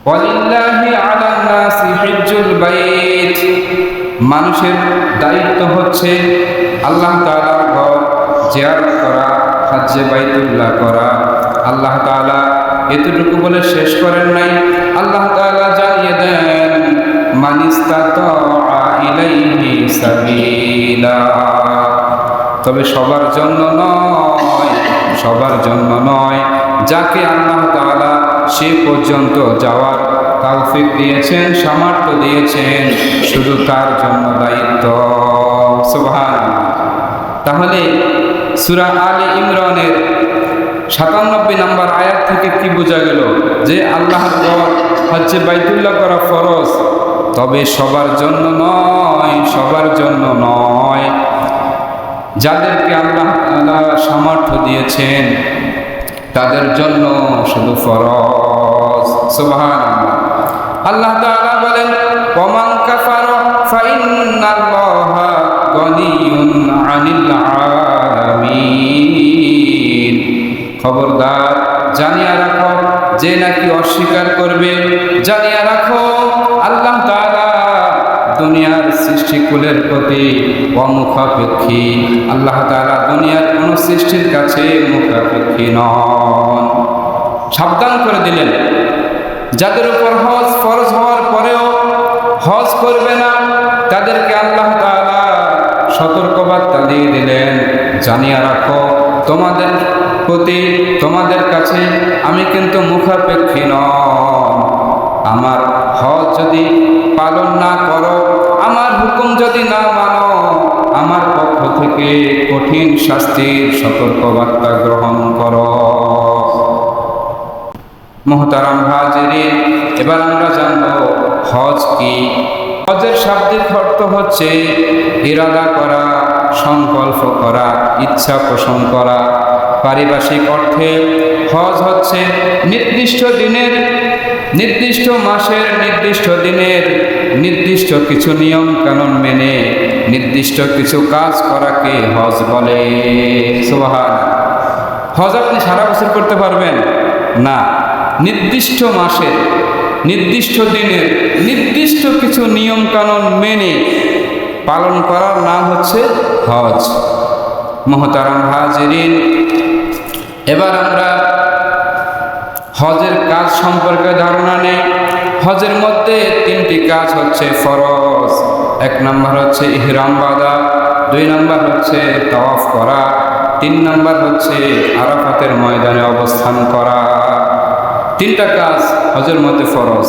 ওয়ালিল্লাহি আলান নাসি হিজ্জুল বাইত, মানুষের দায়িত্ব হচ্ছে আল্লাহ তাআলার ঘর জিয়ারত করা, হজ্জে বাইতুল্লাহ করা। আল্লাহ তাআলা এতটুকু বলে শেষ করেন নাই, আল্লাহ তাআলা জানিয়ে দেন মান ইসতাতা ইলাইহি সাবিলা। তবে সবার জন্য নয়, সবার জন্য নয়, যাকে আল্লাহ তাআলা সে পর্যন্ত যাওয়ার তৌফিক দিয়েছেন, সামর্থ্য দিয়েছেন, শুধু তার জন্য দায়িত্ব। সুবহানাল্লাহ। তাহলে সূরা আলে ইমরানের ৯৭ নম্বর আয়াত থেকে কি বোঝা গেল? যে আল্লাহর ঘর হজ্জে বাইতুল্লাহ করা ফরজ, তবে সবার জন্য নয়, সবার জন্য নয়, যাদেরকে আল্লাহ তাআলা সামর্থ্য দিয়েছেন তাদের জন্য শুধু ফরজ। সুবহানাল্লাহ। আল্লাহ তাআলা বলেন ওয়ামান কাফারা ফাইন্নাল্লাহা গনিয়্যুন আনিল আলামিন। খবরদার, জানিয়ে রাখো, যে নাকি অস্বীকার করবে, জানিয়ে রাখো আল্লাহ তাআলা দুনিয়ার সৃষ্টিকুলের প্রতি অমুখাপেক্ষী। আল্লাহ তাআলা দুনিয়ার কোন সৃষ্টির কাছে মুখাপেক্ষী নন। সাবধান করে দিলেন, যাদের উপর হজ ফরজ হওয়ার পরেও হজ করবে না তাদেরকে আল্লাহ তাআলা সতর্কবার্তা দিয়ে দিলেন, জানিয়ে রাখো তোমাদের প্রতি, তোমাদের কাছে আমি কিন্তু মুখাপেক্ষী নন। আমার হজ যদি পালন না করো, আমার হুকুম যদি না মানো, আমার পক্ষ থেকে কঠিন শাস্তির সতর্কবার্তা গ্রহণ করো। মুহতারাম হাজিরিন, এবার আমরা জানব হজ কি। হজের শাব্দিক অর্থ হচ্ছে ইরাদা করা, সংকল্প করা, ইচ্ছা পোষণ করা। পারিভাষিক অর্থে হজ হচ্ছে নির্দিষ্ট দিনের, নির্দিষ্ট মাসের, নির্দিষ্ট দিনের নির্দিষ্ট কিছু নিয়ম কানুন মেনে নির্দিষ্ট কিছু কাজ করাকে হজ বলে। সুবহানাল্লাহ। হজ আপনি সারা বছর করতে পারবেন না, নির্দিষ্ট মাসের, নির্দিষ্ট দিনের নির্দিষ্ট কিছু নিয়ম কানুন মেনে পালন করার নাম হচ্ছে হজ। মুহতারাম হাজিরিন, এবার আমরা হজের কাজ সম্পর্কে ধারণা নেই। হজের মধ্যে 3টি কাজ হচ্ছে ফরজ। 1 নম্বর হচ্ছে ইহরাম বাঁধা, 2 নম্বর হচ্ছে তাওয়াফ করা, 3 নম্বর হচ্ছে আরাফাতের ময়দানে অবস্থান করা। 3টা কাজ হজের মধ্যে ফরজ।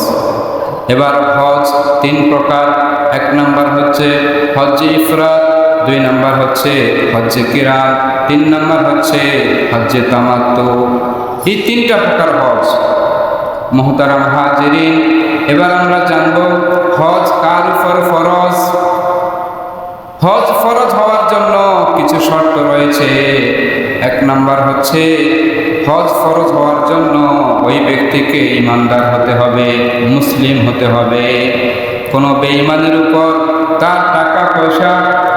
এবার হজ 3 প্রকার। 1 নম্বর হচ্ছে হজ্জে ইফরাদ, 2 নম্বর হচ্ছে হজ্জে কিরান, 3 নম্বর হচ্ছে হজ্জে তামাত্তু। এই 3টা প্রকার হজ। মুহতারাম হাজিরিন, এবার আমরা জানব হজ কার উপর ফরজ। হজ ফরজ হওয়ার জন্য কিছু শর্ত রয়েছে। 1 নম্বর হচ্ছে হজ ফরজ হওয়ার জন্য ওই ব্যক্তিকে ঈমানদার হতে হবে, মুসলিম হতে হবে। কোনো বেঈমানের উপর তার টাকা পয়সা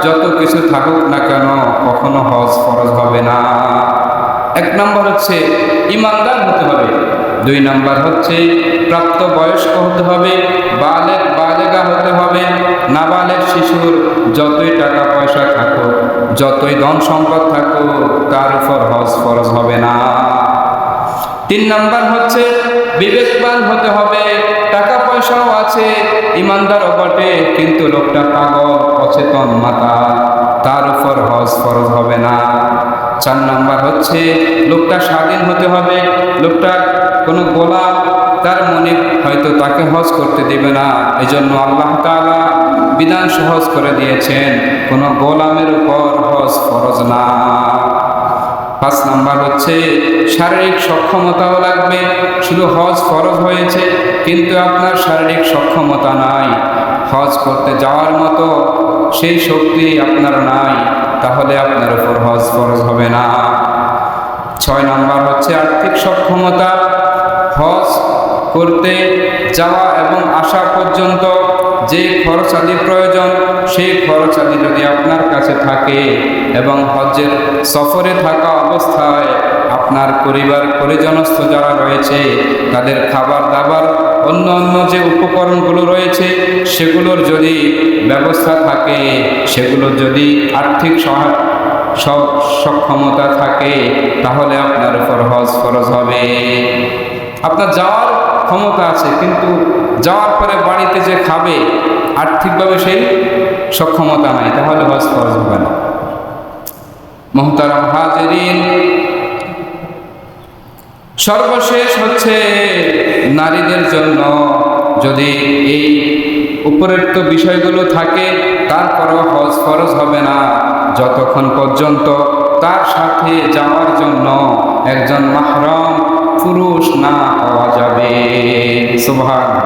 যত কিছু থাকুক না কেন, কখনো হজ ফরজ হবে না। 1 নম্বর হচ্ছে ঈমানদার হতে হবে। 2 নম্বর হচ্ছে প্রাপ্ত বয়স্ক হতে হবে, বালেগা হতে হবে। নাবালেগ শিশুর যতই টাকা পয়সা থাকুক, যতই ধন সম্পদ থাকুক, তার উপর হজ ফরজ হবে না। 3 নম্বর হচ্ছে বিবেকবান হতে হবে। টাকা পয়সাও আছে, ঈমানদারও বটে, কিন্তু লোকটা পাগল, অচেতন মাতা, তার উপর হজ ফরজ হবে না। 4 নম্বর হচ্ছে লোকটা স্বাধীন হতে হবে। লোকটা কোনো গোলাম, তার মনে হয়তো তাকে হজ করতে দেবে না, এজন্য আল্লাহ তাআলা বিধান সহজ করে দিয়েছেন, কোনো গোলামের উপর হজ ফরজ না। 5 নম্বর হচ্ছে শারীরিক সক্ষমতাও লাগবে। শুধু হজ ফরজ হয়েছে কিন্তু আপনার শারীরিক সক্ষমতা নাই, হজ করতে যাওয়ার মতো সেই শক্তি আপনার নাই, তাহলে আপনার উপর হজ ফরজ হবে না। 6 নম্বর হচ্ছে আর্থিক সক্ষমতা। হজ করতে যাওয়া এবং আসা পর্যন্ত যে খরচাদি প্রয়োজন, সেই খরচাদি যদি আপনার কাছে থাকে এবং হজ্জের সফরে থাকা অবস্থায় আপনার পরিবার পরিজনস্থ যারা রয়েছে তাদের খাবার দাবার অন্য অন্য যে উপকরণগুলো রয়েছে সেগুলোর যদি ব্যবস্থা থাকে, সেগুলোর যদি আর্থিক সক্ষমতা থাকে, তাহলে আপনার উপর হজ ফরজ হবে। আপনার যাওয়ার ক্ষমতা আছে, কিন্তু যাওয়ার পরে বাড়িতে যে খাবে আর্থিকভাবে সেই সক্ষমতা নাই, তাহলে হজ ফরজ হবে না। মুহতারাম হাজিরিন, সর্বশেষ হচ্ছে নারীদের জন্য যদি এই উপরোক্ত বিষয়গুলো থাকে, তারপরও হজ ফরজ হবে না যতক্ষণ পর্যন্ত তার সাথে যাওয়ার জন্য একজন মাহরম পুরুষ না পাওয়া যাবে। সুবহানাল্লাহ।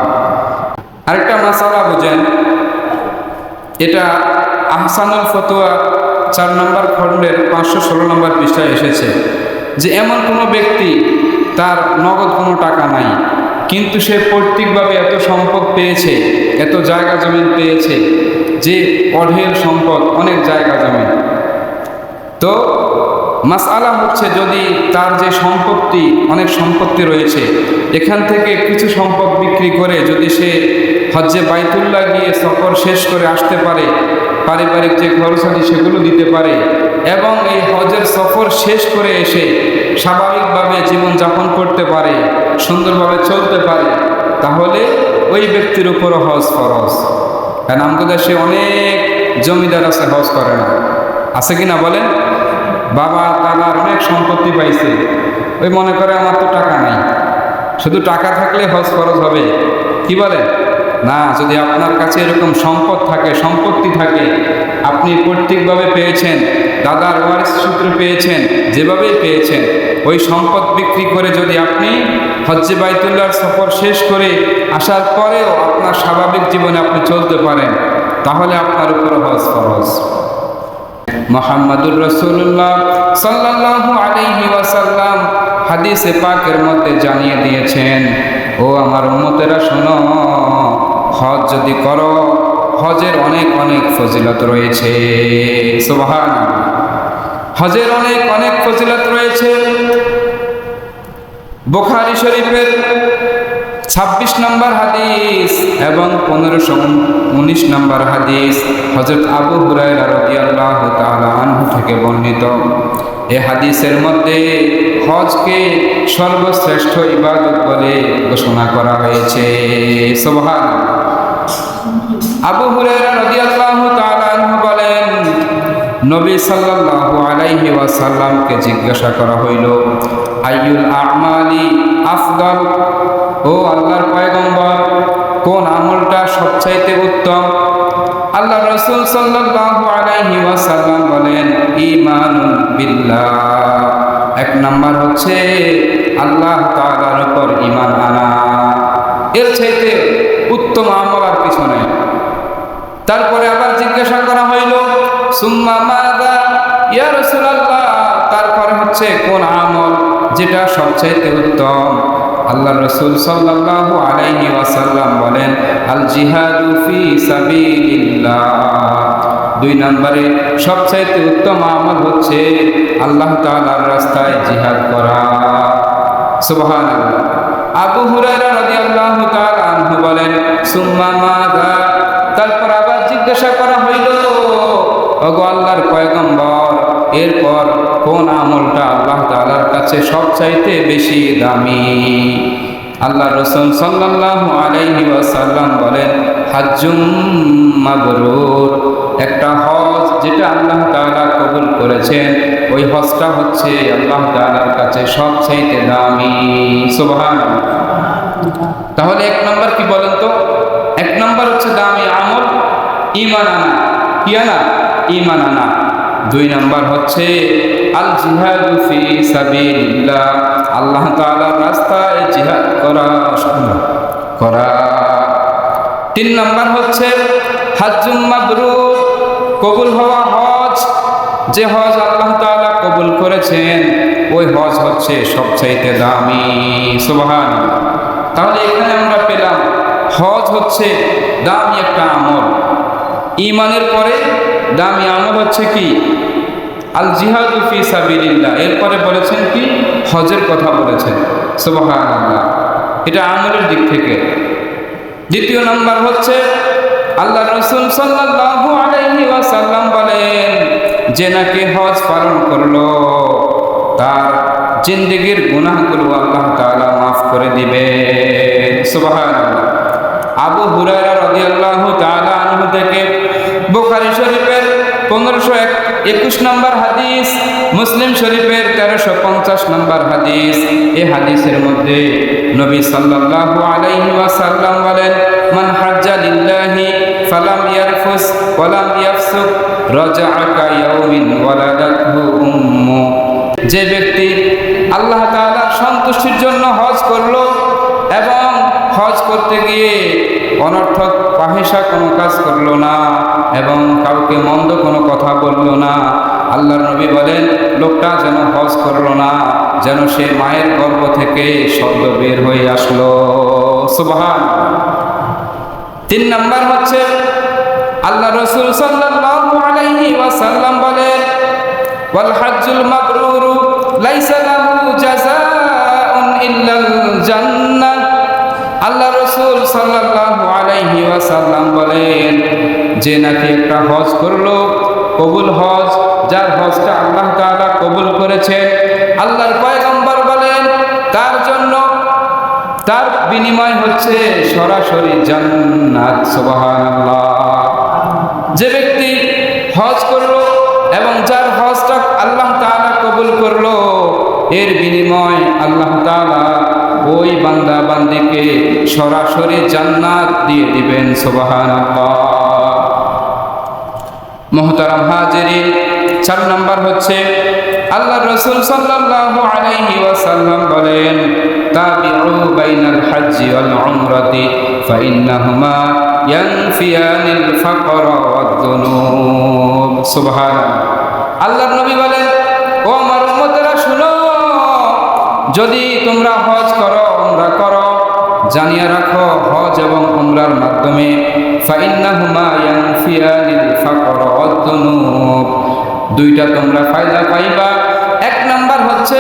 আরেকটা মাসালা বুঝেন, এটা আহসানুল ফতোয়া 4 নম্বর খণ্ডের 516 নম্বর পৃষ্ঠায় এসেছে যে এমন কোনো ব্যক্তি তার নগদ কোনো টাকা নাই, কিন্তু সে পৈতৃকভাবে এত সম্পদ পেয়েছে, এত জায়গা জমিন পেয়েছে যে অঢেল সম্পদ, অনেক জায়গা জমিন। তো মাসআলা হচ্ছে, যদি তার যে সম্পত্তি, অনেক সম্পত্তি রয়েছে, এখান থেকে কিছু সম্পদ বিক্রি করে যদি সে হজ্জে বাইতুল্লাহ গিয়ে সফর শেষ করে আসতে পারে, পারিবারিক যে খরচাদি সেগুলো দিতে পারে, এবং এই হজের সফর শেষ করে এসে স্বাভাবিকভাবে জীবনযাপন করতে পারে, সুন্দরভাবে চলতে পারে, তাহলে ওই ব্যক্তির উপরও হজ ফরজ। কারণ আমাদের দেশে অনেক জমিদার আছে, হজ করে না, আছে কি না বলেন? বাবা দাদার অনেক সম্পত্তি পাইছে, ওই মনে করে আমার তো টাকা নাই, শুধু টাকা থাকলে হজ ফরজ হবে, কি বলেন? না, যদি আপনার কাছে এরকম সম্পদ থাকে, সম্পত্তি থাকে, আপনি পৈতৃকভাবে পেয়েছেন, দাদার ওয়ারিস সূত্রে পেয়েছেন, যেভাবেই পেয়েছেন, ওই সম্পদ বিক্রি করে যদি আপনি হজ্জে বাইতুল্লাহর সফর শেষ করে আসার পরেও আপনার স্বাভাবিক জীবনে আপনি চলতে পারেন, তাহলে আপনার উপর হজ ফরজ। মুহাম্মাদুর রাসূলুল্লাহ সাল্লাল্লাহু আলাইহি ওয়াসাল্লাম হাদিসে পাকের মধ্যে জানিয়ে দিয়েছেন, ও আমার উম্মতেরা শোনো, হজ যদি করো, হজের অনেক অনেক ফজিলত রয়েছে। সুবহানাল্লাহ। হজের অনেক অনেক ফজিলত রয়েছে। বুখারী শরীফের 26 নম্বর হাদিস এবং 1519 নম্বর হাদিস হযরত আবু হুরায়রা রাদিয়াল্লাহু তাআলা আনহু থেকে বর্ণিত। এই হাদিসের মধ্যে হজকে সর্বশ্রেষ্ঠ ইবাদত বলে ঘোষণা করা হয়েছে। সুবহানাল্লাহ। আবু হুরায়রা রাদিয়াল্লাহু তাআলা আনহু বলেন, নবী সাল্লাল্লাহু আলাইহি ওয়াসাল্লামকে জিজ্ঞাসা করা হইল, আইয়ুল আমালি আফদাল, ও আল্লাহর পয়গম্বর, কোন আমলটা সবচাইতে উত্তম? আল্লাহ রাসূল সাল্লাল্লাহু আলাইহি ওয়াসাল্লাম বলেন, ঈমানুন বিল্লাহ, এক নাম্বার হচ্ছে আল্লাহ তাআলার উপর ঈমান আনা। এর চাইতে উত্তম আমল আর কিছু নেই। তারপরে আবার জিজ্ঞাসা করা হইল, সুম্মা মাযা ইয়া রাসূলুল্লাহ, তারপরে হচ্ছে কোন আমল যেটা সবচাইতে উত্তম? আল্লাহ রাসূল সাল্লাল্লাহু আলাইহি ওয়াসাল্লাম বলেন, আল জিহাদু ফি সাবিলিল্লাহ, 2 নম্বরে সবচাইতে উত্তম আমল হচ্ছে আল্লাহ তাআলার রাস্তায় জিহাদ করা। সুবহানাল্লাহ। আবু হুরায়রা রাদিয়াল্লাহু তাআলা আনহু বলেন, সুম্মা মাযা, তারপর আবার জিজ্ঞাসা করা হইল, ওগো আল্লাহর পয়গম্বর, এরপর কোন আমলটা আল্লাহ তাআলার কাছে সবচাইতে বেশি দামি? আল্লাহ রাসূল সাল্লাল্লাহু আলাইহি ওয়াসাল্লাম বলেন, হাজ্জুম মাবরুর, একটা হজ যেটা আল্লাহ তাআলা কবুল করেছেন, ওই হজটা হচ্ছে আল্লাহ তাআলার কাছে সবচাইতে দামি। সুবহানাল্লাহ। তাহলে 1 নম্বর কি বলেন তো? 1 নম্বর হচ্ছে দামি আমল ঈমান আনা। কি আনা? ঈমান আনা। 2 নম্বর হচ্ছে আল জিহাদু ফি সাবিলিল্লাহ, আল্লাহ তাআলার রাস্তায় জিহাদ করা। 3 নম্বর হচ্ছে হাজ্জুম মাবরুর, কবুল হওয়া হজ। যে হজ আল্লাহ তাআলা কবুল করেছেন, ওই হজ হচ্ছে সবচাইতে দামি। সুবহানাল্লাহ। তাহলে এখানে আমরা পেলাম হজ হচ্ছে দামি একটা আমল। ঈমানের পরে দামি আমল হচ্ছে কি? আল জিহাদু ফি সাবিলিল্লাহ। এরপরে বলেছেন কি? হজের কথা বলেছেন। সুবহানাল্লাহ। এটা আমলের দিক থেকে। দ্বিতীয় নাম্বার হচ্ছে আল্লাহ রাসূল সাল্লাল্লাহু আলাইহি ওয়াসাল্লাম বলেন, যে নাকি হজ পালন করলো তার জিন্দেগীর গুনাহগুলো আল্লাহ তাআলা মাফ করে দিবেন। সুবহানাল্লাহ। আবু হুরায়রা রাদিয়াল্লাহু তাআলা আনহু থেকে বুখারী শরীফের 1521 নম্বর হাদিস, মুসলিম শরীফের 1350 নম্বর হাদিস। এই হাদিসের মধ্যে নবী সাল্লাল্লাহু আলাইহি ওয়াসাল্লাম বলেন, মান হাজ্জা লিল্লাহি ফালাম ইয়ারফুস ওয়ালাম ইয়াফসুক রাজাআ কায়াউমিন ওয়ালাদাতহু উম্মু। যে ব্যক্তি আল্লাহ তাআলার সন্তুষ্টির জন্য হজ করলো এবং হজ করতে গিয়ে অনর্থক ফাহিশা কোনো কাজ করলো না এবং কাউকে মন্দ কোনো কথা বললো না, আল্লাহর নবী বলেন লোকটা যেন হজ করলো না, যেন সে মায়ের গর্ভ থেকে শব্দ বের হয়ে আসলো। সুবহানাল্লাহ। 3 নাম্বার হচ্ছে আল্লাহ রাসূল সাল্লাল্লাহু আলাইহি ওয়াসাল্লাম বলেন, ওয়াল হজ্জুল মাবরুরু লাইসা লাহু জাযাউন ইল্লাল জান্নাহ। আল্লাহ রাসূল সাল্লাল্লাহু আলাইহি ওয়াসাল্লাম বলেন, যে নাকি একটা হজ করলো, কবুল হজ, যার হজটা আল্লাহ তাআলা কবুল করেছেন, আল্লাহর পয়গম্বর বলেন তার জন্য তার বিনিময় হচ্ছে সরাসরি জান্নাত। সুবহানাল্লাহ। যে ব্যক্তি হজ করলো এবং যার হজটা আল্লাহ তাআলা কবুল করলো, এর বিনিময় আল্লাহ তাআলা ওই বান্দা বান্দিকে সরাসরি জান্নাত দিয়ে দিবেন। সুবহানাল্লাহ। মুহতারাম হাজিরিন, 4 নাম্বার হচ্ছে আল্লাহ রাসূল সাল্লাল্লাহু আলাইহি ওয়াসাল্লাম বলেন, তাবিউ বাইনাল হজ্জি ওয়াল উমরাতি ফাইন্নাহুমা ইয়ানফিয়ানিল ফাকর ওয়াদ দুনুব। সুবহানাল্লাহ। আল্লাহর নবী বলেন, ও আমার উম্মতেরা শুনো, যদি তোমরা হজ করো, উমরা করো, জানিয়ে রাখো হজ এবং উমরার মাধ্যমে ফাইন্নাহুমা ইয়ানফিয়ানিল ফাকর ওয়াদ দুনুব, দুইটা তোমরা ফায়দা পাইবা। 1 নাম্বার হচ্ছে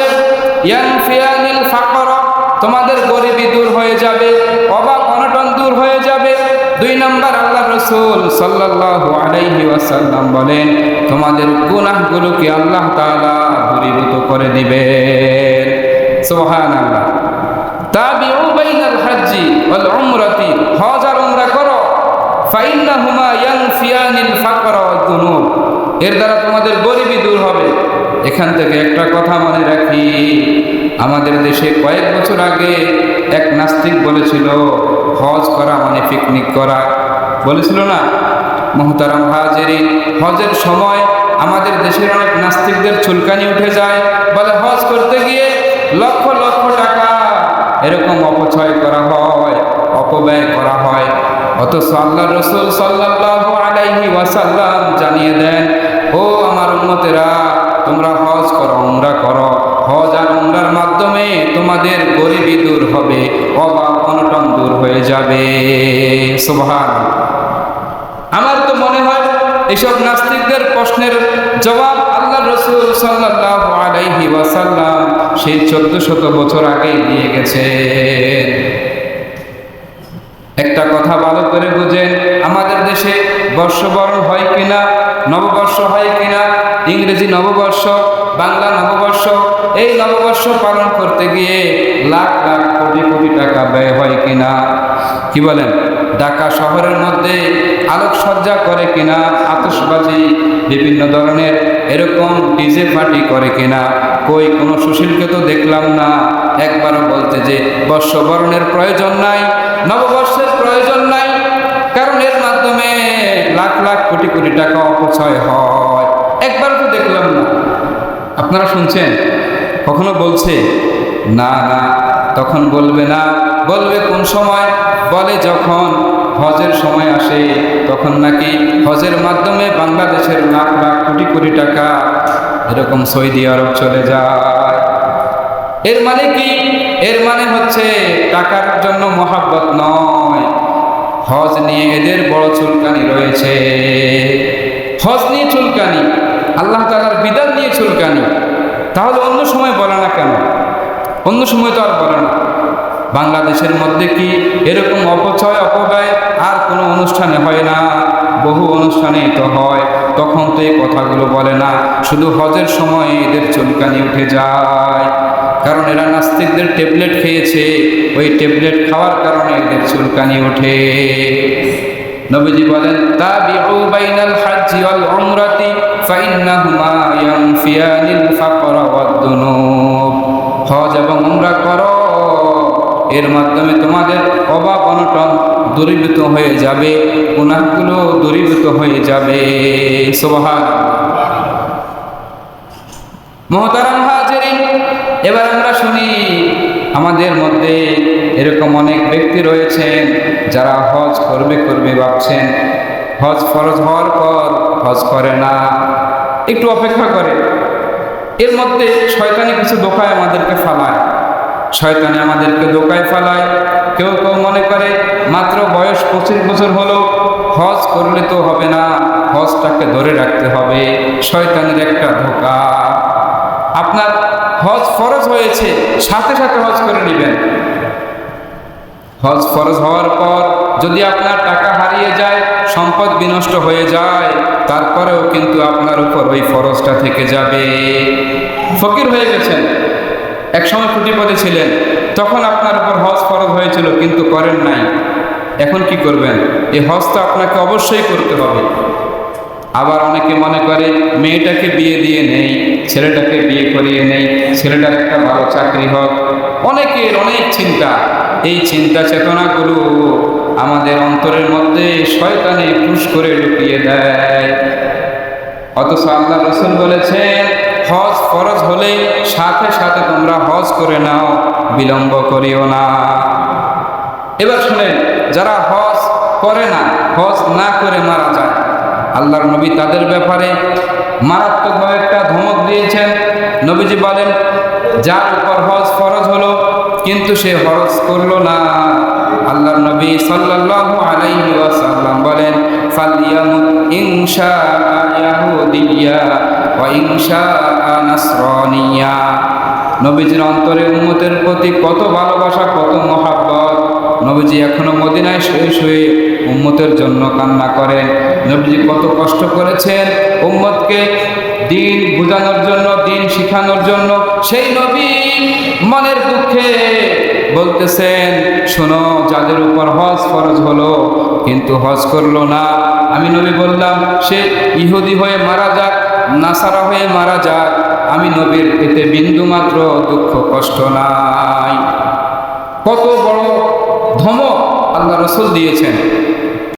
ইয়ানফিয়ানিল ফাকর, তোমাদের গরিবি দূর হয়ে যাবে, অভাব অনটন দূর হয়ে যাবে। 2 নাম্বার আল্লাহ রাসূল সাল্লাল্লাহু আলাইহি ওয়াসাল্লাম বলেন, তোমাদের গুনাহগুলোকে আল্লাহ তাআলা দূরীভূত করে দিবেন। সুবহানাল্লাহ। তাবিউ বাইনাল হজ্জি ওয়াল উমরাতি, হজ আর উমরা করো, ফাইন্নাহুমা ইয়ানফিয়ানিল ফাকর ওয়াদ দুনুব, এর দ্বারা তোমাদের গরিবি দূর হবে। এখান থেকে একটা কথা মনে রাখি, আমাদের দেশে কয়েক বছর আগে এক নাস্তিক বলেছিল হজ করা মানে পিকনিক করা, বলেছিল না? মুহতারাম হাজিরিন, হজের সময় আমাদের দেশের অনেক নাস্তিকদের চুলকানি উঠে যায়, বলে হজ করতে গিয়ে লক্ষ লক্ষ টাকা এরকম অপচয় করা হয়, অপব্যয় করা হয়। অথচ আল্লাহ রাসূল সাল্লাল্লাহু আলাইহি ওয়াসাল্লাম জানিয়ে দেন, ও আমার উম্মতেরা, তোমরা হজ করো, উমরা করো, হজ আর উমরার মাধ্যমে তোমাদের গরিবি দূর হবে, অভাব অনটন দূর হয়ে যাবে। সুবহানাল্লাহ। আমার তো মনে হয় এইসব নাস্তিকদের প্রশ্নের জবাব আল্লাহ রাসূল সাল্লাল্লাহু আলাইহি ওয়াসাল্লাম সেই 1400 বছর আগে দিয়ে গেছেন। একটা কথা ভালো করে বুঝেন, আমাদের দেশে বর্ষবরণ হয় কিনা, নববর্ষ হয় কিনা, ইংরেজি নববর্ষ, বাংলা নববর্ষ, এই নববর্ষ পালন করতে গিয়ে লাখ লাখ কোটি কোটি টাকা ব্যয় হয় কিনা? কি বলেন? ঢাকা শহরের মধ্যে আলোকসজ্জা করে কিনা, আতশবাজি, বিভিন্ন ধরনের এরকম ডিজে পার্টি করে কিনা? কই কোনো সুশীলকে তো দেখলাম না একবারও বলতে যে বর্ষবরণের প্রয়োজন নাই, নববর্ষের প্রয়োজন নাই, কারণ এর মাধ্যমে লাখ লাখ কোটি কোটি টাকা অপচয় হয়, একবার তো দেখলাম না। আপনারা শুনছেন কখনো বলছে? না না, তখন বলবে না। বলবে কোন সময়? বলে যখন হজের সময় আসে, তখন নাকি হজের মাধ্যমে বাংলাদেশের লাখ লাখ কোটি কোটি টাকা এরকম সৌদি আরব চলে যায়। এর মানে কি? এর মানে হচ্ছে টাকার জন্য মহাব্বত নয়, হজ নিয়ে এদের বড় চুলকানি রয়েছে। হজ নিয়ে চুলকানি, আল্লাহ তাআলার বিধান নিয়ে চুলকানি। তাহলে অন্য সময় বলে না কেন? অন্য সময় তো আর বলে না। বাংলাদেশের মধ্যে কি এরকম অপচয় অপব্যয় আর কোনো অনুষ্ঠানে হয় না? বহু অনুষ্ঠানেই তো হয়। তখন তো এই কথাগুলো বলে না, শুধু হজের সময় এদের চুলকানি উঠে যায়। কারণ এরা নাস্তিকদের ট্যাবলেট খেয়েছে, ওই ট্যাবলেট খাওয়ার কারণে এদের চুলকানি ওঠে। নবীজি বলেন, তাবিউ বাইনাল হাজ্জি ওয়াল উমরাতি ফাইন্নাহুমা ইয়ানফিয়ানিল ফাকরা ওয়াদ দুনুব। হজ এবং উমরা করো, এর মাধ্যমে তোমাদের অভাব অনটন দূরীভূত হয়ে যাবে, গুনাহগুলো দূরীভূত হয়ে যাবে। সুবহানাল্লাহ। মুহতারাম হাজিরিন, এবার আমরা শুনি আমাদের মধ্যে এরকম অনেক ব্যক্তি রয়েছেন যারা হজ করবে ভাবছেন, হজ ফরজ হওয়ার পর হজ করে না, একটু অপেক্ষা করে। এর মধ্যে শয়তানি কিছু ধোঁকায় আমাদেরকে ফালায়, শয়তানি আমাদেরকে ধোঁকায় ফালায়। কেউ কেউ মনে করে মাত্র বয়স 25 বছর হলো, হজ করলে তো হবে না, হজটাকে ধরে রাখতে হবে। শয়তানের একটা ধোঁকা। আপনার হজ ফরজ হয়েছে, সাথে সাথে হজ করে নেবেন। হজ ফরজ হওয়ার পর যদি আপনার টাকা হারিয়ে যায়, সম্পদ বিনষ্ট হয়ে যায়, তারপরেও কিন্তু আপনার উপর ওই ফরজটা থেকে যাবে। ফকির হয়ে গেছেন, একসময় কোটিপতি ছিলেন, তখন আপনার উপর হজ ফরজ হয়েছিল কিন্তু করেন নাই, এখন কি করবেন? এই হজ তো আপনাকে অবশ্যই করতে হবে। আবার অনেকে মনে করে মেয়েটাকে বিয়ে দিয়ে নেই, ছেলেটাকে বিয়ে করিয়ে নেই, ছেলেটার একটা ভালো চাকরি হোক। অনেকের অনেক চিন্তা, এই চিন্তা চেতনাগুলো আমাদের অন্তরের মধ্যে শয়তানে পুশ করে ঢুকিয়ে দেয়। অথচ আল্লাহ রাসূল বলেছেন, হজ ফরজ হলে সাথে সাথে তোমরা হজ করে নাও, বিলম্ব করিও না। এবার শুনেন, যারা হজ করে না, হজ না করে মারা যায়, আল্লাহর নবী তাদের ব্যাপারে মারাত্মকভাবে একটা ধমক দিয়েছেন। নবীজি বলেন, যার উপর হজ ফরজ হলো কিন্তু সে হজ করলো না, আল্লাহর নবী সাল্লাল্লাহু আলাইহি ওয়াসাল্লাম বলেন, ফালইয়ামুত ইনশাআ ইয়াহুদিয়্যা ওয়া ইনশাআ নাসরানিয়্যা। নবীজির অন্তরে উম্মতের প্রতি কত ভালোবাসা, কত মহাব্বত। নবীজি এখনো মদিনায় শুয়ে শুয়ে উম্মতের জন্য কান্না করেন। নবীজি কত কষ্ট করেছেন উম্মতকে দিন বোঝানোর জন্য, দিন শিখানোর জন্য। সেই নবী মনের দুঃখে বলতেছেন, শোনো, যাদের উপর হজ ফরজ হলো কিন্তু হজ করলো না, আমি নবী বললাম সে ইহুদি হয়ে মারা যাক, নাসারা হয়ে মারা যাক, আমি নবীর এতে বিন্দুমাত্র দুঃখ কষ্ট নাই। কত বড় ধমক আল্লাহ রাসূল দিয়েছেন।